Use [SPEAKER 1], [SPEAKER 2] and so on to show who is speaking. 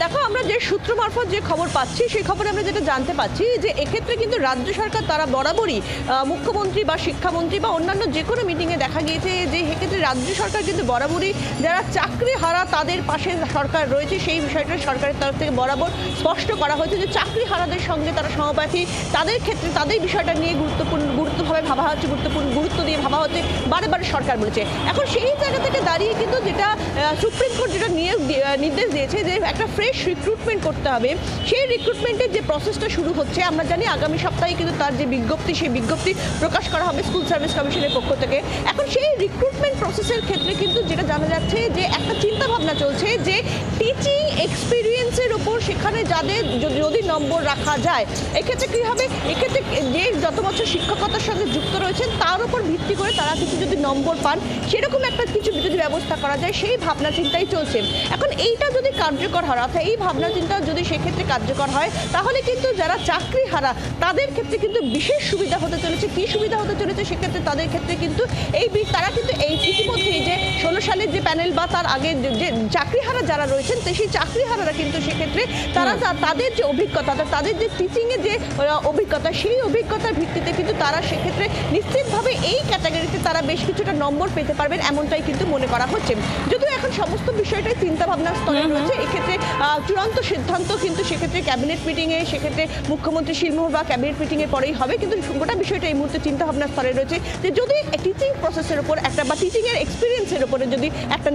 [SPEAKER 1] দেখো, আমরা যে সূত্র মারফত যে খবর পাচ্ছি সেই খবরে আমরা যেটা জানতে পাচ্ছি যে এক্ষেত্রে কিন্তু রাজ্য সরকার তারা বরাবরই মুখ্যমন্ত্রী বা শিক্ষামন্ত্রী বা অন্যান্য যে কোনো মিটিংয়ে দেখা গিয়েছে যে এক্ষেত্রে রাজ্য সরকার কিন্তু বরাবরই যারা চাকরি হারা তাদের পাশে সরকার রয়েছে সেই বিষয়টা সরকারের তরফ থেকে বরাবর স্পষ্ট করা হয়েছে যে চাকরি হারাদের সঙ্গে তারা সহপাঠী, তাদের ক্ষেত্রে তাদের বিষয়টা নিয়ে গুরুত্বভাবে ভাবা হচ্ছে, গুরুত্ব দিয়ে ভাবা হচ্ছে, বারে বারে সরকার বলেছে। এখন সেই জায়গা থেকে দাঁড়িয়ে কিন্তু যেটা সুপ্রিম কোর্ট যেটা নির্দেশ দিয়েছে যে একটা ফ্রেশ রিক্রুটমেন্ট করতে হবে, সেই রিক্রুটমেন্টের যে প্রসেসটা শুরু হচ্ছে আমরা জানি আগামী সপ্তাহে কিন্তু তার যে বিজ্ঞপ্তি সেই বিজ্ঞপ্তি প্রকাশ করা হবে স্কুল সার্ভিস কমিশনের পক্ষ থেকে। এখন সেই রিক্রুটমেন্ট প্রসেসের ক্ষেত্রে কিন্তু যেটা জানা যাচ্ছে যে একটা চিন্তা ভাবনা চলছে যে টিচিং এক্সপিরিয়েন্সের উপর সেখানে যাদের যদি নম্বর রাখা যায় এক্ষেত্রে কী হবে, এক্ষেত্রে যে যত বছর শিক্ষকতার সঙ্গে যুক্ত রয়েছেন তার উপর ভিত্তি করে তারা কিছু যদি নম্বর পান সেরকম একটা কিছু যদি ব্যবস্থা করা যায় সেই ভাবনা চিন্তাই চলছে। এখন এইটা যদি কার্যকর হয় অর্থাৎ এই ভাবনা চিন্তা যদি সেক্ষেত্রে কার্যকর হয় তাহলে কিন্তু যারা চাকরি হারা তাদের ক্ষেত্রে কিন্তু বিশেষ সুবিধা হতে চলেছে। কী সুবিধা হতে চলেছে সেক্ষেত্রে তাদের ক্ষেত্রে কিন্তু তারা কিন্তু এই ইতিমধ্যেই যে 16 সালের যে প্যানেল বা তার আগে যে চাকরিহারা যারা রয়েছেন সেই চাকরিহারারা কিন্তু সেক্ষেত্রে তারা তাদের যে অভিজ্ঞতা তাদের যে টিচিংয়ের যে অভিজ্ঞতা সেই অভিজ্ঞতার ভিত্তিতে কিন্তু তারা সেক্ষেত্রে নিশ্চিতভাবে এই ক্যাটাগরিতে তারা বেশ কিছুটা নম্বর পেতে পারবেন এমনটাই কিন্তু মনে করা হচ্ছে। যদিও এখন সমস্ত বিষয়টাই চিন্তাভাবনার স্তরে রয়েছে, এক্ষেত্রে চূড়ান্ত সিদ্ধান্ত কিন্তু সেক্ষেত্রে ক্যাবিনেট মিটিংয়ে সেক্ষেত্রে মুখ্যমন্ত্রী শিলমোহর বা ক্যাবিনেট মিটিংয়ের পরেই হবে। কিন্তু গোটা বিষয়টা এই মুহূর্তে চিন্তাভাবনার স্তরে রয়েছে যে যদি টিচিং প্রসেসের উপর একটা বা টিচিংয়ের এক্সপিরিয়েন্সের উপরে যদি একটা